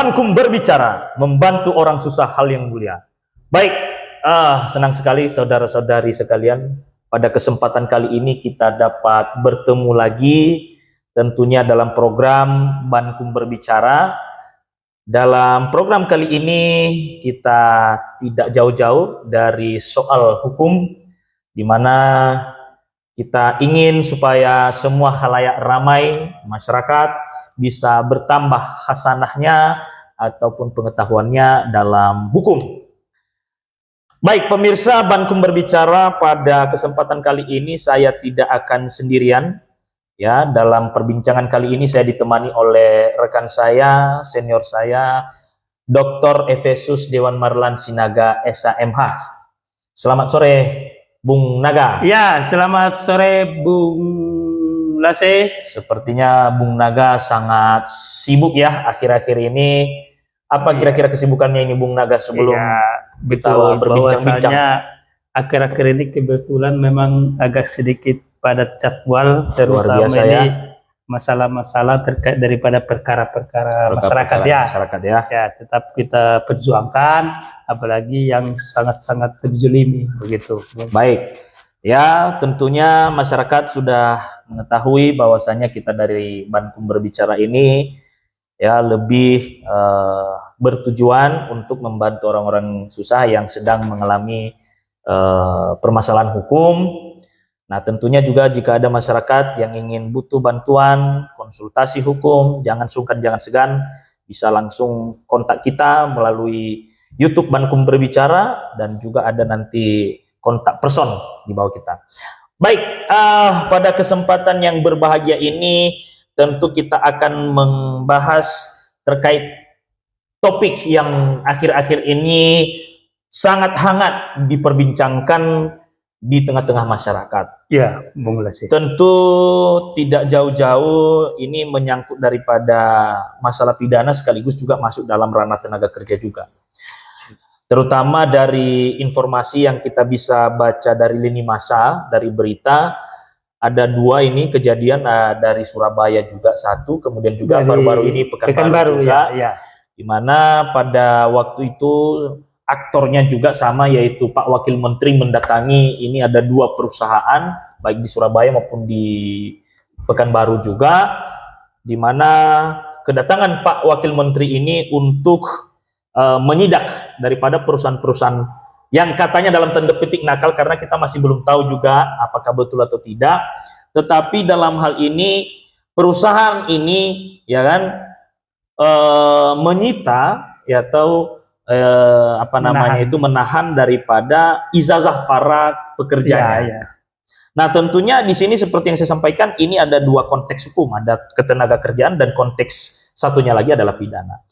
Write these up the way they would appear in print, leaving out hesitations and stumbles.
Bankum berbicara, membantu orang susah hal yang mulia. Baik, senang sekali saudara-saudari sekalian. Pada kesempatan kali ini kita dapat bertemu lagi, tentunya dalam program Bankum Berbicara. Dalam program kali ini kita tidak jauh-jauh dari soal hukum, di mana kita ingin supaya semua khalayak ramai masyarakat bisa bertambah hasanahnya ataupun pengetahuannya dalam hukum. Baik pemirsa Bankum Berbicara, pada kesempatan kali ini saya tidak akan sendirian. Ya, dalam perbincangan kali ini saya ditemani oleh rekan saya, senior saya, Dr. Efesus Dewan Marlan Sinaga SHMH. Selamat sore Bung Naga. Ya, selamat sore Bung Lase. Sepertinya Bung Naga sangat sibuk ya akhir-akhir ini. Apa kira-kira kesibukannya ini Bung Naga sebelum kita berbincang-bincang? Akhir-akhir ini kebetulan memang agak sedikit padat jadwal, terutama biasa, ini ya. masalah-masalah terkait daripada perkara-perkara masyarakat ya. Ya, tetap kita perjuangkan, apalagi yang sangat-sangat terzalimi begitu. Baik. Ya, tentunya masyarakat sudah mengetahui bahwasanya kita dari Bankum Berbicara ini ya lebih bertujuan untuk membantu orang-orang susah yang sedang mengalami permasalahan hukum. Nah, tentunya juga jika ada masyarakat yang ingin butuh bantuan konsultasi hukum, jangan sungkan, jangan segan, bisa langsung kontak kita melalui YouTube Bankum Berbicara, dan juga ada nanti kontak person di bawah kita. Baik, pada kesempatan yang berbahagia ini tentu kita akan membahas terkait topik yang akhir-akhir ini sangat hangat diperbincangkan di tengah-tengah masyarakat. Ya, Bung Lase. Tentu tidak jauh-jauh ini menyangkut daripada masalah pidana sekaligus juga masuk dalam ranah tenaga kerja juga. Terutama dari informasi yang kita bisa baca dari lini masa, dari berita, ada dua ini kejadian dari Surabaya juga satu, kemudian juga baru-baru ini Pekanbaru juga, ya. Di mana pada waktu itu aktornya juga sama, yaitu Pak Wakil Menteri mendatangi ini ada dua perusahaan, baik di Surabaya maupun di Pekanbaru juga, di mana kedatangan Pak Wakil Menteri ini untuk menyidak daripada perusahaan-perusahaan yang katanya dalam tanda petik nakal, karena kita masih belum tahu juga apakah betul atau tidak. Tetapi dalam hal ini perusahaan ini ya kan menyita ya atau menahan daripada ijazah para pekerjanya. Ya. Nah, tentunya di sini seperti yang saya sampaikan, ini ada dua konteks hukum, ada ketenaga kerjaan dan konteks satunya lagi adalah pidana.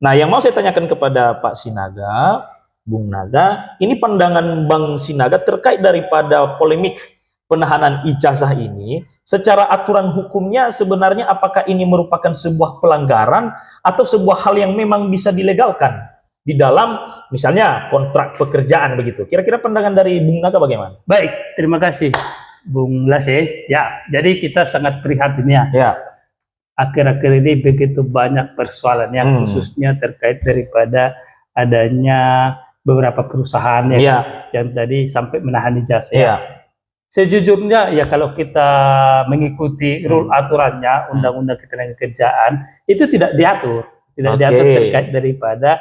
Nah, yang mau saya tanyakan kepada Pak Sinaga, Bung Naga, ini pandangan Bang Sinaga terkait daripada polemik penahanan ijazah ini, secara aturan hukumnya sebenarnya apakah ini merupakan sebuah pelanggaran atau sebuah hal yang memang bisa dilegalkan di dalam misalnya kontrak pekerjaan begitu. Kira-kira pandangan dari Bung Naga bagaimana? Baik, terima kasih Bung Lase. Ya, jadi kita sangat prihatin ya. Akhir-akhir ini begitu banyak persoalan yang khususnya terkait daripada adanya beberapa perusahaan yang tadi sampai menahan ijazah. Sejujurnya ya kalau kita mengikuti rule aturannya Undang-Undang Ketenagakerjaan itu tidak diatur terkait daripada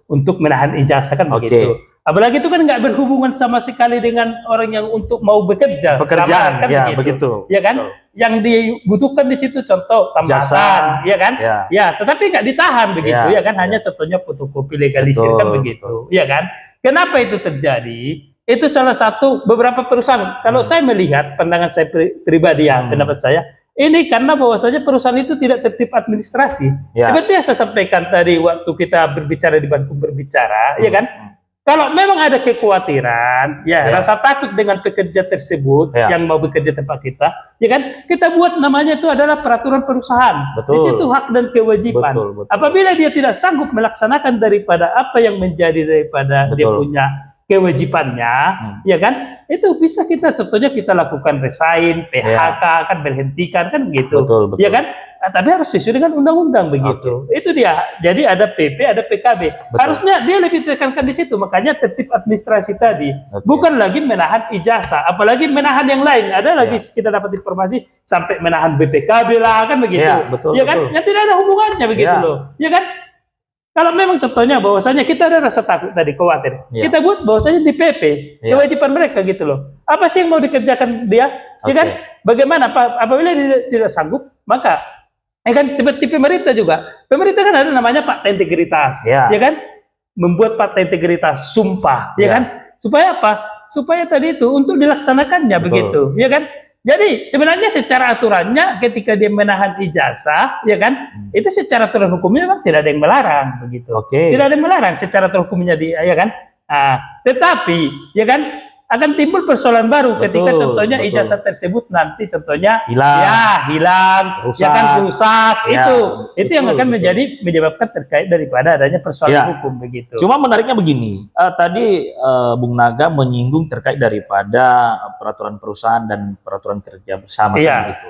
untuk menahan ijazah kan begitu. Apalagi itu kan nggak berhubungan sama sekali dengan orang yang untuk mau bekerja. Pekerjaan, kan begitu. Ya kan? Betul. Yang dibutuhkan di situ contoh tambahan, ya kan? Ya, tetapi nggak ditahan begitu, ya kan? Hanya contohnya fotokopi legalisir kan begitu, ya kan? Kenapa itu terjadi? Itu salah satu beberapa perusahaan. Kalau saya melihat pandangan saya pribadi ya, pendapat saya, ini karena bahwasanya perusahaan itu tidak tertib administrasi. Seperti yang saya sampaikan tadi waktu kita berbicara di Bankum Berbicara, ya kan? Kalau memang ada kekhawatiran, rasa takut dengan pekerja tersebut yang mau bekerja tempat kita, ya kan? Kita buat namanya itu adalah peraturan perusahaan. Di situ hak dan kewajiban. Apabila dia tidak sanggup melaksanakan daripada apa yang menjadi daripada dia punya kewajibannya, ya kan? Itu bisa kita, contohnya kita lakukan resign, PHK, kan berhentikan kan begitu, Betul, betul. ya kan? Tapi harus sesuai dengan undang-undang begitu. Itu dia. Jadi ada PP, ada PKB. Betul. Harusnya dia lebih tekankan di situ. Makanya tertib administrasi tadi, bukan lagi menahan ijazah, apalagi menahan yang lain. Ada lagi kita dapat informasi sampai menahan BPKB lah kan begitu. Betul, ya kan? Betul. Yang tidak ada hubungannya begitu loh. Ya kan? Kalau memang contohnya bahwasanya kita ada rasa takut tadi, khawatir, kita buat bahwasanya di PP kewajiban mereka gitu loh. Apa sih yang mau dikerjakan dia? Ya kan? Bagaimana apabila dia tidak sanggup, maka kan seperti pemerintah juga. Pemerintah kan ada namanya fakta integritas, ya kan? Membuat fakta integritas, sumpah, ya kan? Supaya apa? Supaya tadi itu untuk dilaksanakannya begitu, ya kan? Jadi sebenarnya secara aturannya ketika dia menahan ijazah, ya kan? Itu secara aturan hukumnya memang tidak ada yang melarang begitu. Tidak ada yang melarang secara aturan hukumnya dia, ya kan? Tetapi, ya kan? Akan timbul persoalan baru ketika contohnya ijazah tersebut nanti contohnya hilang, rusak, ya kan, rusak, itu yang akan menyebabkan terkait daripada adanya persoalan hukum begitu. Cuma menariknya begini, tadi Bung Naga menyinggung terkait daripada peraturan perusahaan dan peraturan kerja bersama kan gitu.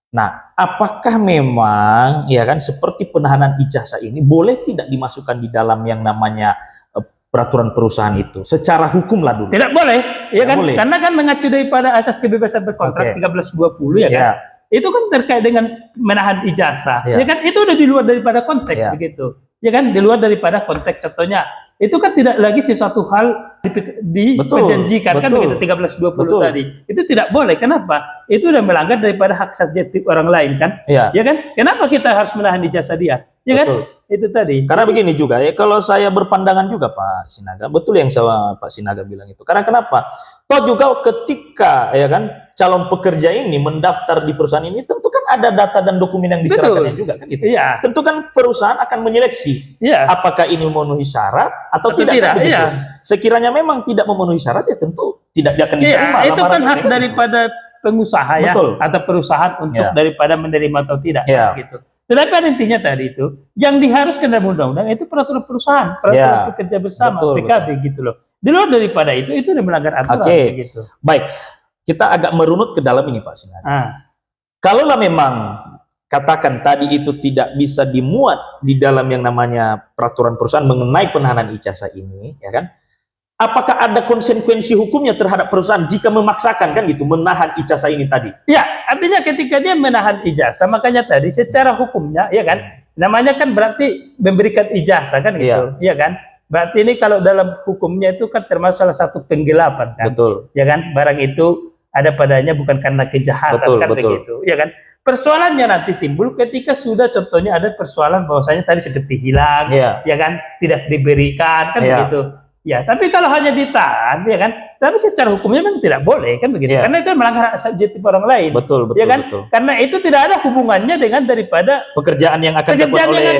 Nah, apakah memang ya kan seperti penahanan ijazah ini boleh tidak dimasukkan di dalam yang namanya peraturan perusahaan itu secara hukum lah dulu? Tidak boleh, ya kan? Boleh. Karena kan mengacu daripada asas kebebasan berkontrak 1320 ya kan? Itu kan terkait dengan menahan ijazah, ya kan? Itu udah di luar daripada konteks begitu, ya kan? Di luar daripada konteks, contohnya itu kan tidak lagi sesuatu hal diperjanjikan kan begitu 1320 tadi. Itu tidak boleh. Kenapa? Itu udah melanggar daripada hak subjektif orang lain kan? Ya kan? Kenapa kita harus menahan ijazah dia? Ya kan? Itu tadi. Karena begini juga ya, kalau saya berpandangan juga Pak Sinaga, betul yang Pak Sinaga bilang itu. Karena kenapa? Toh juga ketika ya kan calon pekerja ini mendaftar di perusahaan ini, tentu kan ada data dan dokumen yang diserahkannya juga kan itu. Tentu kan perusahaan akan menyeleksi apakah ini memenuhi syarat atau tidak. Kan, sekiranya memang tidak memenuhi syarat ya tentu tidak akan diterima. Itu kan hak daripada pengusaha atau perusahaan untuk daripada menerima atau tidak gitu. Tetapi pada intinya tadi itu, yang diharuskan dalam undang-undang itu peraturan perusahaan, peraturan pekerja bersama, PKB gitu loh. Di luar daripada itu udah melanggar aturan gitu. Baik, kita agak merunut ke dalam ini Pak Sinaga. Kalaulah memang katakan tadi itu tidak bisa dimuat di dalam yang namanya peraturan perusahaan mengenai penahanan ijazah ini, ya kan? Apakah ada konsekuensi hukumnya terhadap perusahaan jika memaksakan kan gitu menahan ijazah ini tadi? Ya, artinya ketika dia menahan ijazah, makanya tadi secara hukumnya, ya kan, namanya kan berarti memberikan ijazah kan gitu, ya kan? Berarti ini kalau dalam hukumnya itu kan termasuk salah satu penggelapan kan? Betul. Ya kan, barang itu ada padanya bukan karena kejahatan kan begitu, ya kan? Persoalannya nanti timbul ketika sudah contohnya ada persoalan bahwasanya tadi seperti hilang, ya kan, tidak diberikan kan begitu. Ya, tapi kalau hanya ditahan, ya kan, tapi secara hukumnya memang tidak boleh kan begitu, karena itu melanggar hak subjektif orang lain. Betul, ya kan? Karena itu tidak ada hubungannya dengan daripada pekerjaan yang akan dilakukan oleh.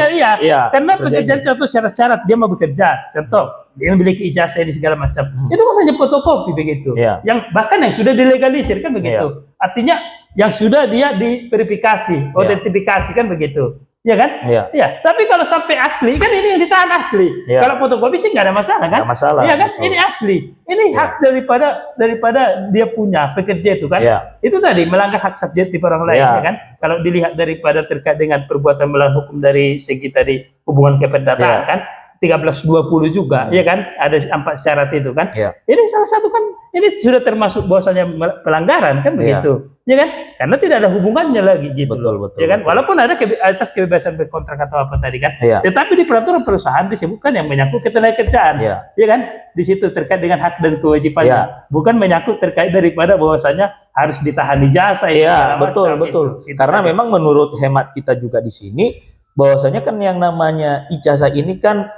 Karena pekerjaan contoh syarat-syarat dia mau bekerja, contoh dia memiliki ijazah ini segala macam, itu kan hanya fotokopi begitu, yang bahkan yang sudah dilegalisir kan begitu, artinya yang sudah dia diverifikasi, autentifikasi kan begitu. Ya kan? Ya. Tapi kalau sampai asli kan ini yang ditahan asli. Kalau fotokopi sih nggak ada masalah kan? Nggak masalah. Iya kan? Ini asli. Ini hak daripada dia punya pekerja itu kan? Itu tadi melanggar hak subjektif orang lain ya kan? Kalau dilihat daripada terkait dengan perbuatan melawan hukum dari segi tadi hubungan kependataan kan? 1320 juga, ya kan? Ada 4 syarat itu kan? Ini salah satu kan, ini sudah termasuk bahwasanya pelanggaran kan begitu, ya kan? Karena tidak ada hubungannya lagi gitu, betul, ya kan? Walaupun ada asas kebebasan berkontrak atau apa tadi kan, tetapi di peraturan perusahaan disebutkan yang menyangkut ketenagakerjaan, ya kan? Di situ terkait dengan hak dan kewajibannya, bukan menyangkut terkait daripada bahwasanya harus ditahan ijazah. Betul. Karena memang menurut hemat kita juga di sini, bahwasanya kan yang namanya ijazah ini kan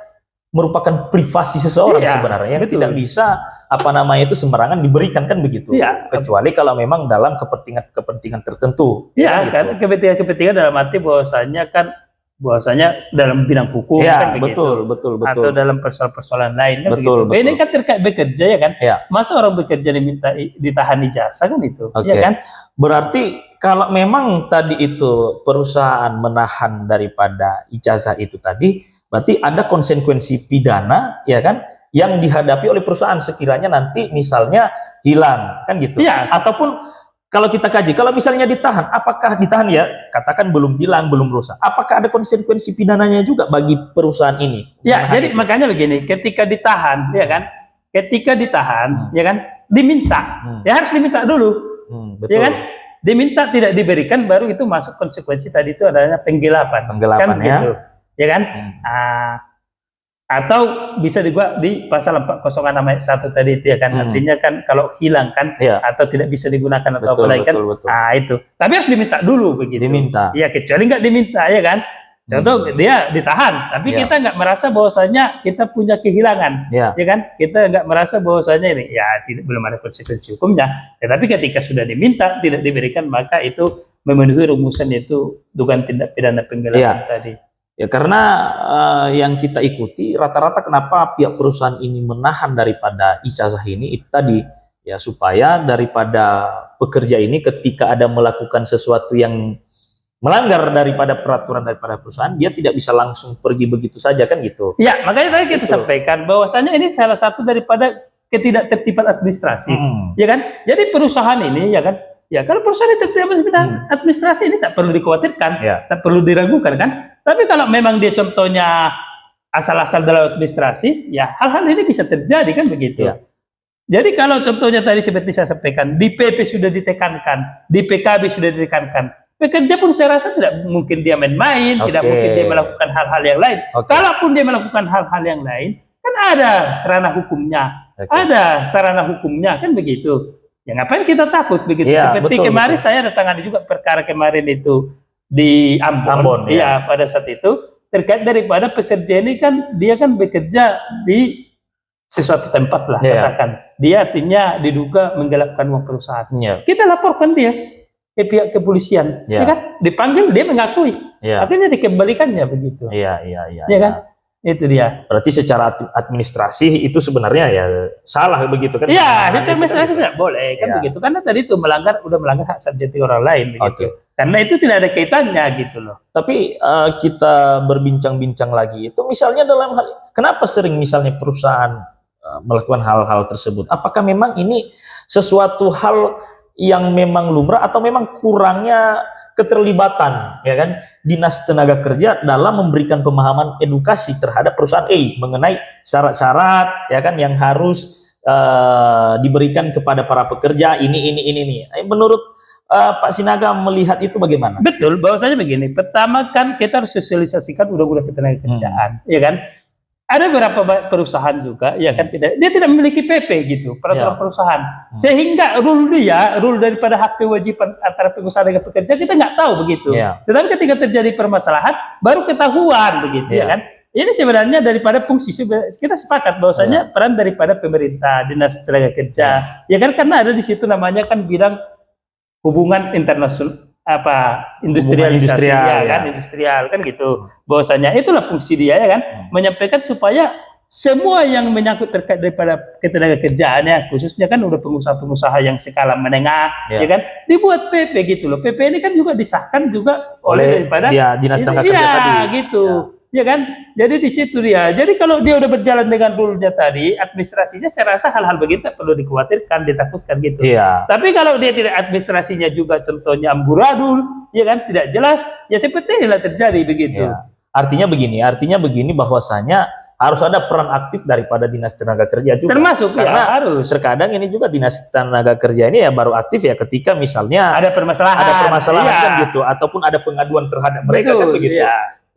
merupakan privasi seseorang sebenarnya, tidak bisa apa namanya itu sembarangan diberikan kan begitu, kecuali kalau memang dalam kepentingan tertentu. Kan kepentingan dalam arti bahwasanya dalam bidang hukum kan begitu. Betul. Atau dalam persoalan-persoalan lain kan begitu. Ini kan terkait bekerja ya kan. Masa orang bekerja diminta ditahan ijazah kan itu, ya kan? Berarti kalau memang tadi itu perusahaan menahan daripada ijazah itu tadi, berarti ada konsekuensi pidana, ya kan, yang dihadapi oleh perusahaan sekiranya nanti misalnya hilang, kan gitu. Ya. Ataupun kalau kita kaji, kalau misalnya ditahan, apakah ditahan ya, katakan belum hilang, belum rusak, apakah ada konsekuensi pidananya juga bagi perusahaan ini? Ya, jadi makanya begini, ketika ditahan, ya kan, ya kan, diminta, ya harus diminta dulu, betul. ya kan, diminta tidak diberikan, baru itu masuk konsekuensi tadi itu adanya penggelapan, kan gitu, ya kan. Atau bisa juga di pasal 406 ayat 1 tadi itu ya kan, artinya kan kalau hilang kan, atau tidak bisa digunakan atau apa lagi kan, itu. Tapi harus diminta dulu begitu. Diminta. Ya kecuali nggak diminta ya kan. Contoh dia ditahan, tapi kita nggak merasa bahwasanya kita punya kehilangan, ya kan? Kita nggak merasa bahwasanya ini, ya belum ada konsekuensi hukumnya. Ya, tapi ketika sudah diminta tidak diberikan, maka itu memenuhi rumusan itu dugaan tindak pidana penggelapan tadi. Ya karena yang kita ikuti rata-rata kenapa pihak perusahaan ini menahan daripada ijazah ini itu tadi ya, supaya daripada pekerja ini ketika ada melakukan sesuatu yang melanggar daripada peraturan daripada perusahaan, dia tidak bisa langsung pergi begitu saja kan gitu. Ya makanya tadi kita sampaikan bahwasanya ini salah satu daripada ketidaktertiban administrasi, ya kan? Jadi perusahaan ini ya kan, ya kalau perusahaan tertiban administrasi ini tak perlu dikhawatirkan, tak perlu diragukan kan. Tapi kalau memang dia contohnya asal-asal dalam administrasi, ya hal-hal ini bisa terjadi kan begitu. Jadi kalau contohnya tadi seperti saya sampaikan, di PP sudah ditekankan, di PKB sudah ditekankan, pekerja pun saya rasa tidak mungkin dia main-main, tidak mungkin dia melakukan hal-hal yang lain. Kalaupun dia melakukan hal-hal yang lain, kan ada ranah hukumnya, ada sarana hukumnya kan begitu. Ya ngapain kita takut begitu? Seperti kemarin saya datangani juga perkara kemarin itu di Ambon, iya pada saat itu terkait daripada pekerja ini kan dia kan bekerja di sesuatu tempat lah, katakan dia artinya diduga menggelapkan uang perusahaan. Kita laporkan dia ke pihak kepolisian, ya kan, dipanggil dia mengakui, akhirnya dikembalikannya begitu. Ya kan, itu dia. Berarti secara administrasi itu sebenarnya ya salah begitu kan? Iya, secara administrasi tidak boleh kan begitu, karena tadi itu udah melanggar hak subjektif orang lain begitu. Karena itu tidak ada kaitannya gitu loh. Tapi kita berbincang-bincang lagi itu misalnya dalam hal kenapa sering misalnya perusahaan melakukan hal-hal tersebut? Apakah memang ini sesuatu hal yang memang lumrah atau memang kurangnya keterlibatan ya kan Dinas Tenaga Kerja dalam memberikan pemahaman edukasi terhadap perusahaan mengenai syarat-syarat ya kan yang harus diberikan kepada para pekerja ini. Menurut Pak Sinaga melihat itu bagaimana? Betul, bahwasanya begini. Pertama kan kita harus sosialisasikan undang-undang ketenaga kerjaan, ya kan? Ada beberapa perusahaan juga, ya kan dia tidak memiliki PP gitu, peraturan perusahaan, sehingga rule daripada hak kewajiban antara pengusaha dengan pekerja kita nggak tahu begitu. Tetapi ketika terjadi permasalahan, baru ketahuan begitu, ya kan? Ini sebenarnya daripada fungsi kita sepakat bahwasanya peran daripada pemerintah, Dinas Tenaga Kerja, ya kan karena ada di situ namanya kan bidang hubungan internasional industrialisasi industrial kan gitu, bahwasanya itulah fungsi dia ya kan, menyampaikan supaya semua yang menyangkut terkait daripada ketenaga kerjaannya khususnya kan udah pengusaha-pengusaha yang skala menengah ya kan dibuat PP gitu loh. PP ini kan juga disahkan juga oleh daripada Dinas Tenaga Kerja tadi gitu ya kan. Jadi di situ dia. Jadi kalau dia udah berjalan dengan rule-nya tadi, administrasinya saya rasa hal-hal begitu perlu dikhawatirkan, ditakutkan gitu. Tapi kalau dia tidak administrasinya juga contohnya amburadul, ya kan tidak jelas, ya seperti inilah terjadi begitu. Artinya begini bahwasanya harus ada peran aktif daripada Dinas Tenaga Kerja juga. Termasuk karena harus. Terkadang ini juga Dinas Tenaga Kerja ini ya baru aktif ya ketika misalnya ada permasalahan kan gitu, ataupun ada pengaduan terhadap mereka kan begitu.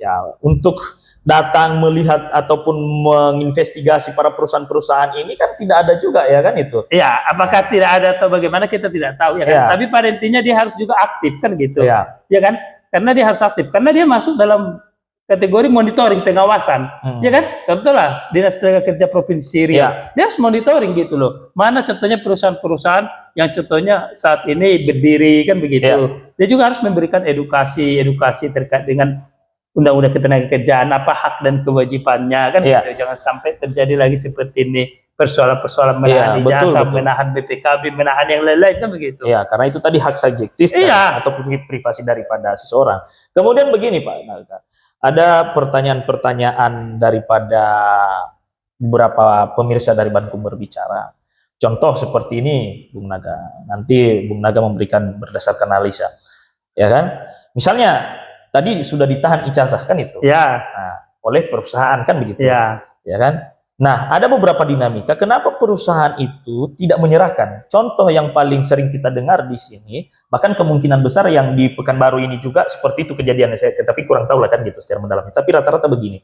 Ya, untuk datang melihat ataupun menginvestigasi para perusahaan-perusahaan ini kan tidak ada juga ya kan itu. Iya, apakah tidak ada atau bagaimana kita tidak tahu ya kan. Tapi pada intinya dia harus juga aktif kan gitu. Ya kan? Karena dia harus aktif karena dia masuk dalam kategori monitoring pengawasan. Ya kan? Contohlah Dinas Tenaga Kerja Provinsi Riau. Dia harus monitoring gitu loh. Mana contohnya perusahaan-perusahaan yang contohnya saat ini berdiri kan begitu. Dia juga harus memberikan edukasi terkait dengan Undang-Undang Ketenagakerjaan, apa hak dan kewajibannya kan gitu. Jangan sampai terjadi lagi seperti ini persoalan-persoalan menahan ijazah, menahan BPKB, menahan yang lain-lain kan begitu. Ya, karena itu tadi hak subjektif atau privasi daripada seseorang. Kemudian begini Pak Naga, ada pertanyaan-pertanyaan daripada beberapa pemirsa dari Bankum berbicara. Contoh seperti ini, Bung Naga. Nanti Bung Naga memberikan berdasarkan analisa, ya kan? Misalnya tadi sudah ditahan ijazah kan itu, Ya. nah, oleh perusahaan kan begitu, Ya. ya kan? Nah, ada beberapa dinamika. Kenapa perusahaan itu tidak menyerahkan? Contoh yang paling sering kita dengar di sini, bahkan kemungkinan besar yang di Pekanbaru ini juga seperti itu kejadiannya. Saya tapi kurang tahu lah kan gitu secara mendalam. Tapi rata-rata begini.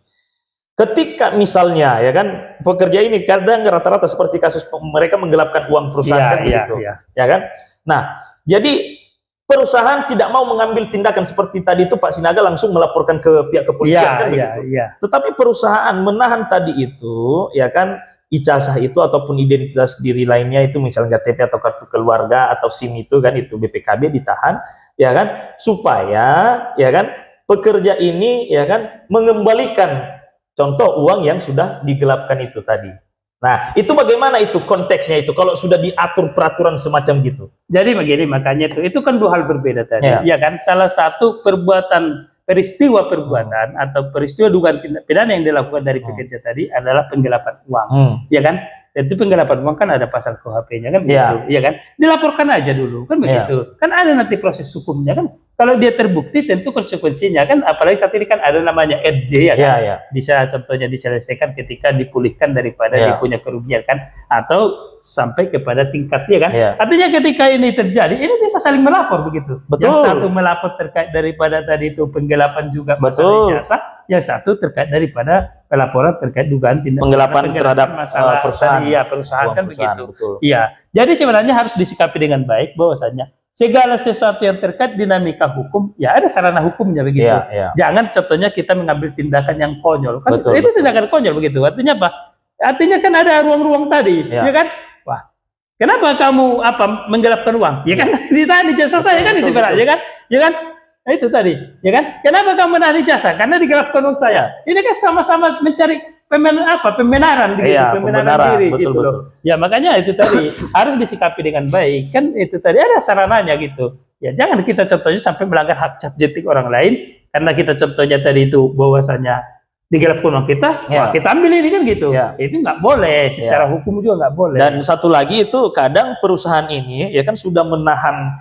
Ketika misalnya ya kan pekerja ini kadang rata-rata seperti kasus mereka menggelapkan uang perusahaan kan begitu, ya kan? Nah, jadi perusahaan tidak mau mengambil tindakan seperti tadi itu Pak Sinaga langsung melaporkan ke pihak kepolisian kan begitu. Tetapi perusahaan menahan tadi itu, ya kan, ijazah itu ataupun identitas diri lainnya itu misalnya KTP atau kartu keluarga atau SIM itu kan itu BPKB ditahan, ya kan, supaya ya kan pekerja ini ya kan mengembalikan contoh uang yang sudah digelapkan itu tadi. Nah, itu bagaimana itu konteksnya itu kalau sudah diatur peraturan semacam gitu? Jadi begini, makanya itu kan dua hal berbeda tadi. Ya kan, salah satu peristiwa perbuatan atau peristiwa dugaan tindak pidana yang dilakukan dari pekerja tadi adalah penggelapan uang. Ya kan? Itu penggelapan uang kan ada pasal KUHP-nya kan begitu. Ya kan? Dilaporkan aja dulu kan begitu. Kan ada nanti proses hukumnya kan. Kalau dia terbukti tentu konsekuensinya kan, apalagi saat ini kan ada namanya RJ ya kan, bisa contohnya diselesaikan ketika dipulihkan daripada dia punya kerugian kan, atau sampai kepada tingkat dia kan. Artinya ketika ini terjadi, ini bisa saling melapor begitu. Yang satu melapor terkait daripada tadi itu penggelapan juga masalah ijazah, yang satu terkait daripada pelaporan terkait dugaan tindak penggelapan terhadap masalah perusahaan kan begitu. Iya. Jadi sebenarnya harus disikapi dengan baik bahwasanya segala sesuatu yang terkait dinamika hukum, ya ada sarana hukumnya begitu. Jangan contohnya kita mengambil tindakan yang konyol. Kan itu tindakan konyol begitu. Artinya apa? Artinya kan ada ruang-ruang tadi, ya kan? Wah, kenapa kamu menggelapkan uang? Ya kan ditahan ijazah saya kan itu berat, ya kan? Ya kan? Nah, itu tadi, ya kan? Kenapa kamu menahan ijazah? Karena digelapkan uang saya. Ini kan sama-sama mencari pembenaran gitu, pembenaran diri gitu loh. Ya makanya itu tadi harus disikapi dengan baik. Kan itu tadi ada sarananya gitu. Ya jangan kita contohnya sampai melanggar hak subjektif orang lain karena kita contohnya tadi itu bahwasanya digelapkan uang kita, wah kita ambil ini kan gitu. Itu nggak boleh, secara hukum juga nggak boleh. Dan satu lagi itu kadang perusahaan ini ya kan sudah menahan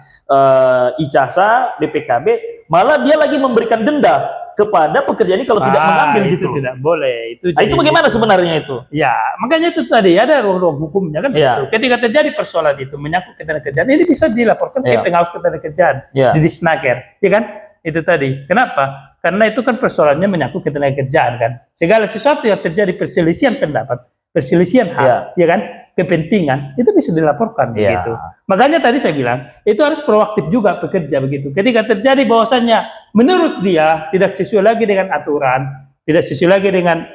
ijazah BPKB, malah dia lagi memberikan denda kepada pekerja ini kalau tidak mengambil itu gitu. Tidak boleh. Itu bagaimana sebenarnya itu? Ya, makanya itu tadi ada ruang hukumnya kan. Ketika terjadi persoalan itu menyangkut ketenagakerjaan, ini bisa dilaporkan ke pengawas ketenagakerjaan di Disnaker, ya kan? Itu tadi. Kenapa? Karena itu kan persoalannya menyangkut ketenagakerjaan kan. Segala sesuatu yang terjadi perselisihan pendapat, perselisihan hak, ya kan? Kepentingan itu bisa dilaporkan begitu. Makanya tadi saya bilang itu harus proaktif juga pekerja begitu. Ketika terjadi bahwasannya menurut dia tidak sesuai lagi dengan aturan, tidak sesuai lagi dengan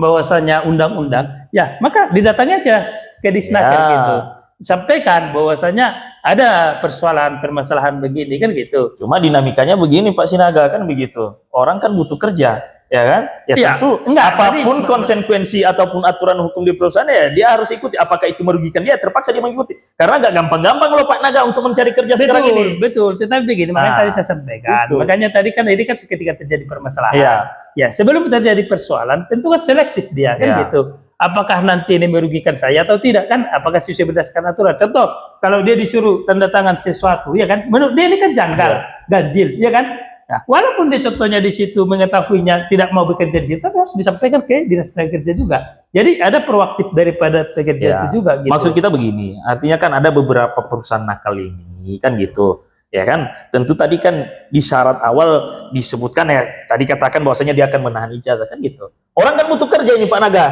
bahwasannya undang-undang, ya maka didatangi aja ke Disnaker gitu. Sampaikan bahwasannya ada permasalahan begini kan gitu. Cuma dinamikanya begini Pak Sinaga kan begitu. Orang kan butuh kerja. Ya kan? Ya tentu apapun konsekuensi ataupun aturan hukum di perusahaan ya dia harus ikuti. Apakah itu merugikan dia? Terpaksa dia mengikuti. Karena nggak gampang-gampang loh Pak Naga untuk mencari kerja sekarang ini. Betul. Tetapi begini, makanya tadi saya sampaikan. Makanya tadi kan ini kan ketika terjadi permasalahan. Ya sebelum terjadi persoalan tentu kan selektif dia kan gitu. Apakah nanti ini merugikan saya atau tidak kan? Apakah sesuai berdasarkan aturan? Contoh, kalau dia disuruh tanda tangan sesuatu, ya kan? Menurut dia ini kan janggal, ganjil, ya kan? Nah, walaupun dia contohnya di situ mengetahuinya tidak mau bekerja di situ, tapi harus disampaikan ke dinas tenaga kerja juga. Jadi ada proaktif daripada pekerja itu juga. Gitu. Maksud kita begini, artinya kan ada beberapa perusahaan nakal ini kan gitu, ya kan? Tentu tadi kan di syarat awal disebutkan ya, tadi katakan bahwasanya dia akan menahan ijazah kan gitu. Orang kan butuh kerja ini Pak Naga.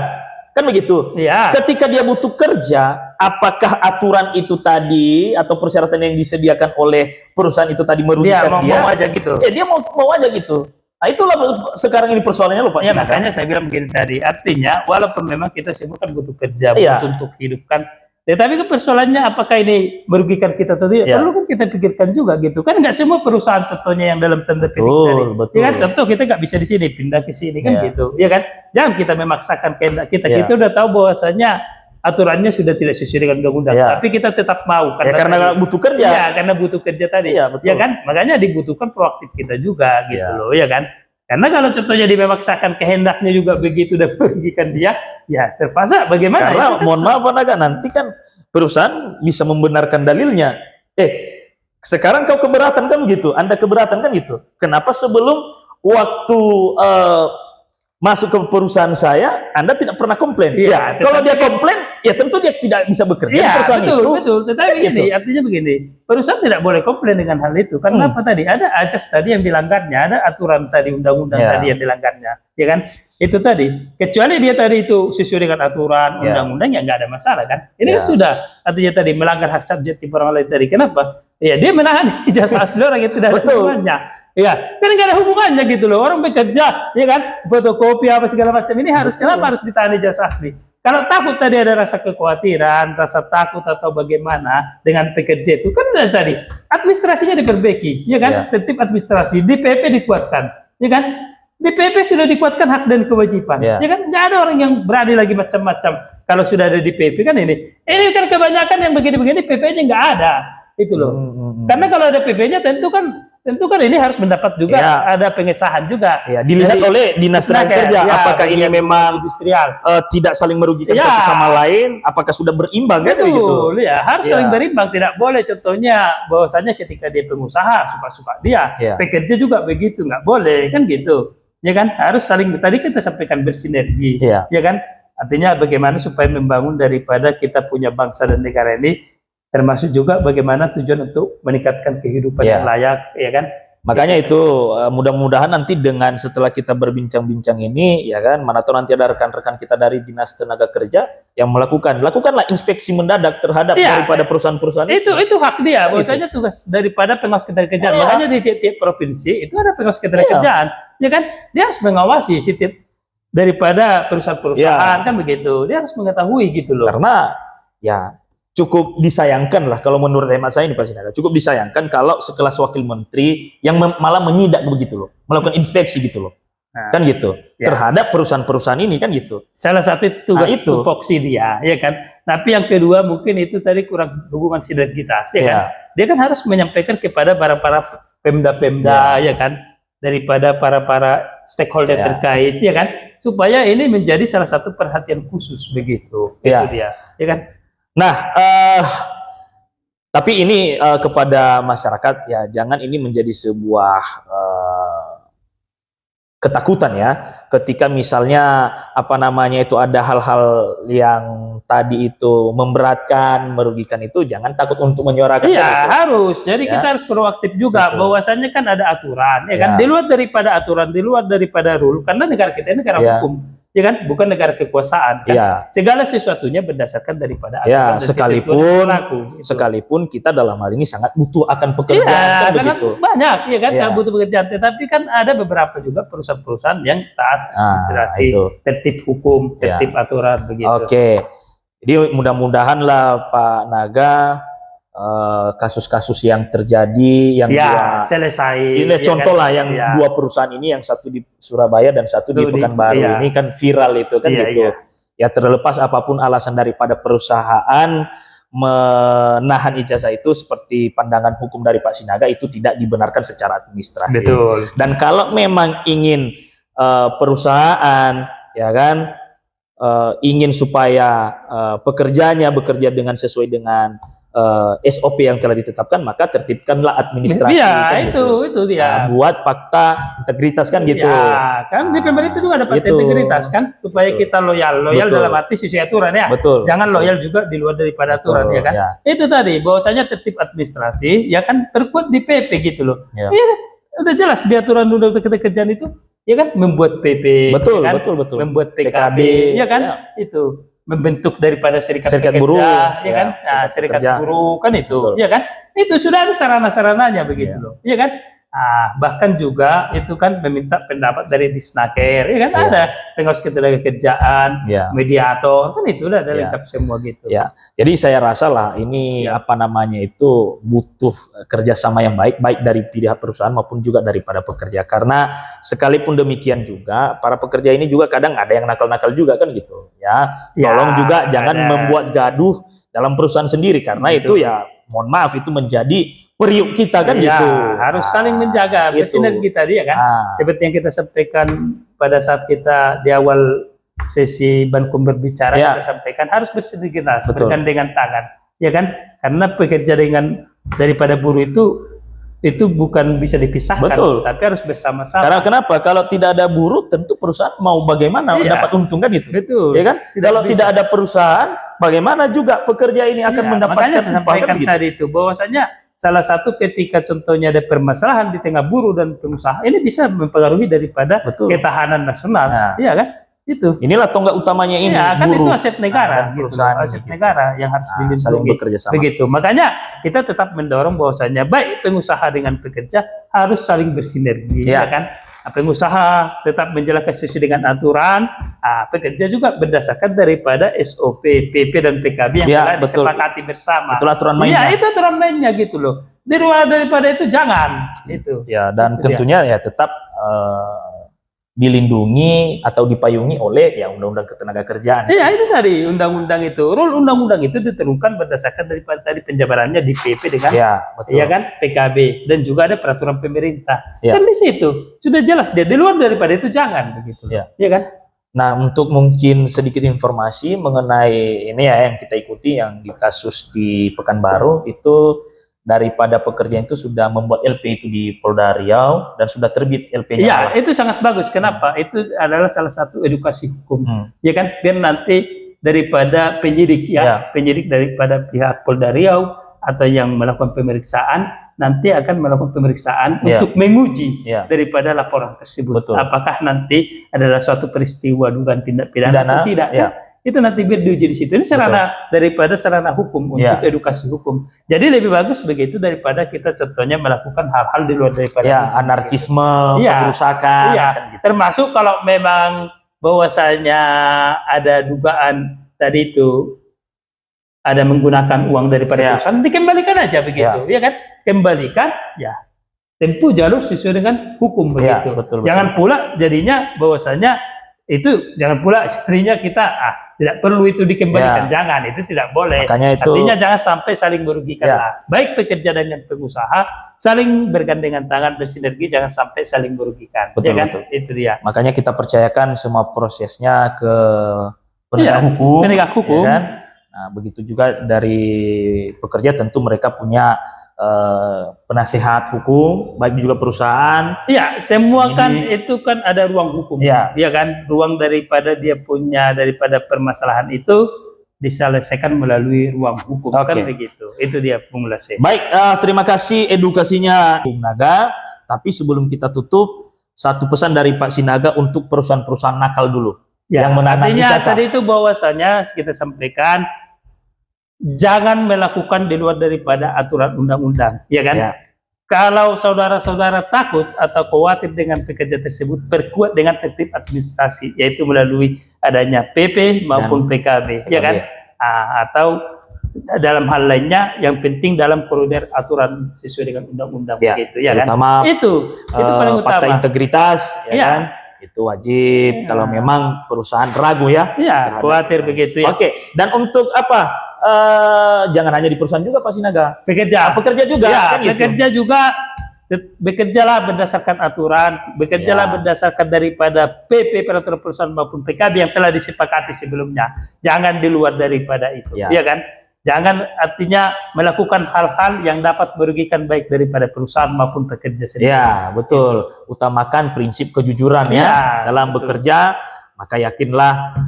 Kan begitu. Ketika dia butuh kerja, apakah aturan itu tadi atau persyaratan yang disediakan oleh perusahaan itu tadi merugikan dia? Mau aja gitu. Dia mau aja gitu. Nah itulah sekarang ini persoalannya loh Pak. Ya makanya saya bilang begini tadi. Artinya walaupun memang kita semua kan butuh kerja, butuh untuk hidupkan. Tetapi kan persoalannya apakah ini merugikan kita atau tidak? Perlu kan kita pikirkan juga gitu. Kan nggak semua perusahaan contohnya yang dalam tanda petik tadi. Ya kan contoh kita nggak bisa di sini pindah ke sini kan gitu. Ya kan? Jangan kita memaksakan kehendak kita. Kita udah tahu bahwasanya aturannya sudah tidak sesuai dengan undang-undang. Tapi kita tetap mau karena butuh kerja. Ya karena butuh kerja tadi. Ya kan? Makanya dibutuhkan proaktif kita juga gitu loh. Ya kan? Karena kalau contohnya dimemaksakan kehendaknya juga begitu dan merugikan dia, ya terpaksa bagaimana? Karena Itu kan mohon maaf Pak Naga, nanti kan perusahaan bisa membenarkan dalilnya. Sekarang kau keberatan kan gitu, Anda keberatan kan gitu. Kenapa sebelum waktu masuk ke perusahaan saya, Anda tidak pernah komplain? Iya, kalau dia komplain, ya tentu dia tidak bisa bekerja di Iya, perusahaan betul, itu. betul. Tetapi begini, artinya begini, perusahaan tidak boleh komplain dengan hal itu. Karena apa tadi? Ada ajas tadi yang dilanggarnya, ada aturan tadi, undang-undang tadi yang dilanggarnya, ya kan? Itu tadi. Kecuali dia tadi itu sesuai dengan aturan, undang-undang, ya nggak ada masalah kan? Ini kan sudah, artinya tadi melanggar hak subjektif orang lain tadi. Kenapa? Ya dia menahan ijazah asli orang yang tidak ada hubungannya. Ya, kan nggak ada hubungannya gitu loh. Orang bekerja, ya kan? Fotokopi apa segala macam ini harus kenapa harus ditahan ijazah asli? Kalau takut tadi ada rasa kekhawatiran, rasa takut atau bagaimana dengan pekerja itu kan dari tadi administrasinya diperbaiki, ya kan? Tertib administrasi, di PP dikuatkan, ya kan? Di PP sudah dikuatkan hak dan kewajiban, ya kan? Nggak ada orang yang berani lagi macam-macam kalau sudah ada di PP kan ini. Ini kan kebanyakan yang begini-begini PP-nya nggak ada, itu loh. Karena kalau ada PP-nya tentu kan ini harus mendapat juga ada pengesahan juga. Ya, dilihat oleh Dinas Tenaga Kerja apakah ini memang industrial tidak saling merugikan satu sama lain, apakah sudah berimbang kan begitu. Ya, harus saling berimbang, tidak boleh contohnya bahwasanya ketika dia pengusaha suka-suka dia, pekerja juga begitu, nggak boleh kan gitu. Ya kan? Harus saling, tadi kita sampaikan bersinergi. Ya kan? Artinya bagaimana supaya membangun daripada kita punya bangsa dan negara ini, termasuk juga bagaimana tujuan untuk meningkatkan kehidupan yang layak, ya kan? Makanya itu mudah-mudahan nanti dengan setelah kita berbincang-bincang ini, ya kan, mana tahu nanti ada rekan-rekan kita dari Dinas Tenaga Kerja yang lakukanlah inspeksi mendadak terhadap daripada perusahaan-perusahaan itu hak dia, bahwasanya tugas daripada pengawas ketenagakerjaan. Makanya di tiap-tiap provinsi itu ada pengawas ketenagakerjaan, ya kan? Dia harus mengawasi setiap daripada perusahaan-perusahaan kan begitu. Dia harus mengetahui gitu loh. Karena ya cukup disayangkan lah kalau menurut hemat saya ini Pak Sinaga, cukup disayangkan kalau sekelas wakil menteri yang malah menyidak begitu loh, melakukan inspeksi gitu loh, kan gitu terhadap perusahaan-perusahaan ini kan gitu. Salah satu tugas tupoksi dia, ya kan. Tapi yang kedua mungkin itu tadi kurang hubungan sinergitas, ya kan. Dia kan harus menyampaikan kepada para pemda-pemda, ya kan, daripada para stakeholder terkait, ya kan, supaya ini menjadi salah satu perhatian khusus begitu. Itu dia, ya kan. Nah, tapi ini kepada masyarakat ya, jangan ini menjadi sebuah ketakutan ya, ketika misalnya itu ada hal-hal yang tadi itu memberatkan, merugikan, itu jangan takut untuk menyuarakan. Iya, harus. Jadi kita harus proaktif juga, bahwasannya kan ada aturan, ya kan, di luar daripada aturan, di luar daripada rule, karena negara kita ini negara hukum. Ya kan, bukan negara kekuasaan kan. Segala sesuatunya berdasarkan daripada aturan dan sekalipun kita dalam hal ini sangat butuh akan pekerjaan kan sangat begitu. Banyak ya kan, sangat butuh pekerjaan, tetapi kan ada beberapa juga perusahaan-perusahaan yang taat administrasi, tertib hukum, tertib aturan begitu. Oke. Jadi mudah-mudahan lah Pak Naga kasus-kasus yang terjadi yang selesai. Ini contoh lah yang dua perusahaan ini, yang satu di Surabaya dan satu di Pekanbaru ini kan viral itu kan gitu. Ya terlepas apapun alasan daripada perusahaan menahan ijazah itu, seperti pandangan hukum dari Pak Sinaga itu tidak dibenarkan secara administrasi. Betul. Dan kalau memang ingin perusahaan ya kan ingin supaya pekerjanya bekerja dengan sesuai dengan SOP yang telah ditetapkan, maka tertibkanlah administrasi. Kan itu dia. Buat fakta integritas kan gitu. Ya, kan di pemerintah juga ada fakta integritas kan, supaya kita loyal dalam arti sesuai aturan ya. Jangan loyal juga di luar daripada aturan ya kan. Itu tadi bahwasanya tertib administrasi ya kan terkuat di PP gitu loh. Iya kan? Udah jelas di aturan undang-undang ketenagakerjaan itu, ya kan, membuat PP, betul, ya kan? Betul. Membuat PKB, ya kan, itu membentuk daripada serikat pekerja, buruh, ya kan, serikat buruh kan itu, ya kan, itu sudah ada sarana-sarananya begitu loh, ya kan. Bahkan juga itu kan meminta pendapat dari Disnaker, ya kan, ada pengawas ketenagakerjaan, mediator, kan itu udah ada lengkap semua gitu. Ya, jadi saya rasa lah ini itu butuh kerjasama yang baik dari pihak perusahaan maupun juga daripada pekerja, karena sekalipun demikian juga para pekerja ini juga kadang ada yang nakal-nakal juga kan gitu. Ya, tolong juga jangan membuat gaduh dalam perusahaan sendiri, karena itu ya mohon maaf itu menjadi periuk kita kan ya, gitu. harus saling menjaga gitu. bersinergi tadi ya kan. Seperti yang kita sampaikan pada saat kita di awal sesi Bankum berbicara, kita sampaikan harus bersinergi bergandengan tangan, ya kan? Karena pekerja dengan daripada buruh itu bukan bisa dipisahkan, tapi harus bersama-sama. Karena kenapa? Kalau tidak ada buruh, tentu perusahaan mau bagaimana dapat untung kan itu. Betul. Ya kan? Kalau tidak ada perusahaan, bagaimana juga pekerja ini akan mendapatkan. Makanya saya sampaikan tadi itu bahwasanya salah satu ketika contohnya ada permasalahan di tengah buruh dan pengusaha, ini bisa mempengaruhi daripada ketahanan nasional. Iya kan? Itu. Inilah tonggak utamanya ini. Ya, kan itu aset negara, aset negara yang harus dilindungi. Begitu. Makanya kita tetap mendorong bahwasanya baik pengusaha dengan pekerja harus saling bersinergi, ya kan? Pengusaha tetap menjalankan sesuai dengan aturan, pekerja juga berdasarkan daripada SOP, PP dan PKB yang telah disepakati bersama. Betul aturan mainnya. Iya, itu aturan mainnya gitu loh. Di luar daripada itu jangan. Itu. Ya, dan itu tentunya ya tetap dilindungi atau dipayungi oleh undang-undang ketenagakerjaan. Iya, itu tadi undang-undang itu. Rule undang-undang itu ditentukan berdasarkan daripada tadi penjabarannya di PP dengan kan PKB dan juga ada peraturan pemerintah. Kan di situ sudah jelas dia. Di luar daripada itu jangan begitu. Iya kan? Nah, untuk mungkin sedikit informasi mengenai ini yang kita ikuti yang di kasus di Pekanbaru itu daripada pekerja itu sudah membuat LP itu di Polda Riau dan sudah terbit LP-nya. Ya, itu sangat bagus. Kenapa? Itu adalah salah satu edukasi hukum. Ya kan? Biar nanti daripada penyidik penyidik daripada pihak Polda Riau atau yang melakukan pemeriksaan nanti akan melakukan pemeriksaan untuk menguji daripada laporan tersebut. Apakah nanti adalah suatu peristiwa dugaan tindak pidana atau tidak? Itu nanti biar diuji di situ. Ini sarana daripada sarana hukum untuk edukasi hukum. Jadi lebih bagus begitu daripada kita contohnya melakukan hal-hal di luar daripada anarkisme, pengerusakan. Kan gitu. Termasuk kalau memang bahwasanya ada dugaan tadi itu ada menggunakan uang daripada perusahaan, dikembalikan aja begitu, ya kan? Kembalikan, tempuh jalur sesuai dengan hukum begitu. Jangan pula jadinya bahwasanya itu jangan pula jadinya kita tidak perlu itu dikembalikan, jangan, itu tidak boleh. Artinya jangan sampai saling merugikan lah. Baik pekerja dengan pengusaha saling bergandengan tangan bersinergi, jangan sampai saling merugikan. Itu dia. Makanya kita percayakan semua prosesnya ke penegak hukum. Ya kan? Nah, begitu juga dari pekerja tentu mereka punya penasehat hukum, baik juga perusahaan. Iya, semua kan itu kan ada ruang hukum. Iya kan, ruang daripada dia punya daripada permasalahan itu diselesaikan melalui ruang hukum. Kan begitu. Itu dia penjelasan. Baik, terima kasih edukasinya Bung Naga. Tapi sebelum kita tutup, satu pesan dari Pak Sinaga untuk perusahaan-perusahaan nakal dulu. Yang artinya tadi itu bahwasanya kita sampaikan jangan melakukan di luar daripada aturan undang-undang, ya kan? Kalau saudara-saudara takut atau khawatir dengan pekerja tersebut, perkuat dengan tertib administrasi, yaitu melalui adanya PP maupun PKB, ya kan? Atau dalam hal lainnya, yang penting dalam koridor aturan sesuai dengan undang-undang, begitu, ya kan? Itu paling utama. Fakta integritas, ya kan? Itu wajib kalau memang perusahaan ragu khawatir begitu ya. Dan untuk apa? Jangan hanya di perusahaan juga Pak Sinaga. Pekerja juga. Pekerja juga bekerjalah berdasarkan aturan, bekerjalah berdasarkan daripada PP peraturan perusahaan maupun PKB yang telah disepakati sebelumnya. Jangan di luar daripada itu, ya kan? Jangan artinya melakukan hal-hal yang dapat merugikan baik daripada perusahaan maupun pekerja sendiri. Ya, betul. Utamakan prinsip kejujuran dalam bekerja. Maka yakinlah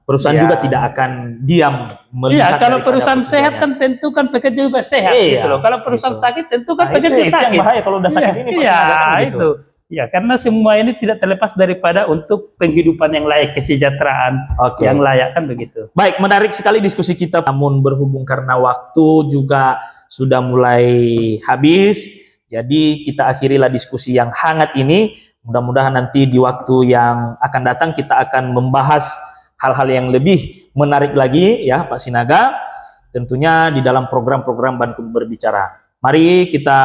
perusahaan juga tidak akan diam melihat. Kalau perusahaan sehat kan tentu kan pekerja juga sehat gitu loh. Kalau perusahaan sakit tentu kan pekerja sakit. Itu yang bahaya kalau udah sakit ini itu. Ya, karena semua ini tidak terlepas daripada untuk penghidupan yang layak, kesejahteraan yang layak kan begitu. Baik, menarik sekali diskusi kita. Namun berhubung karena waktu juga sudah mulai habis, jadi kita akhirilah diskusi yang hangat ini. Mudah-mudahan nanti di waktu yang akan datang kita akan membahas hal-hal yang lebih menarik lagi ya Pak Sinaga. Tentunya di dalam program-program Bankum Berbicara. Mari kita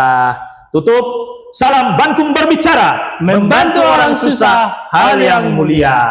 tutup. Salam Bankum Berbicara. Membantu orang susah hal yang mulia.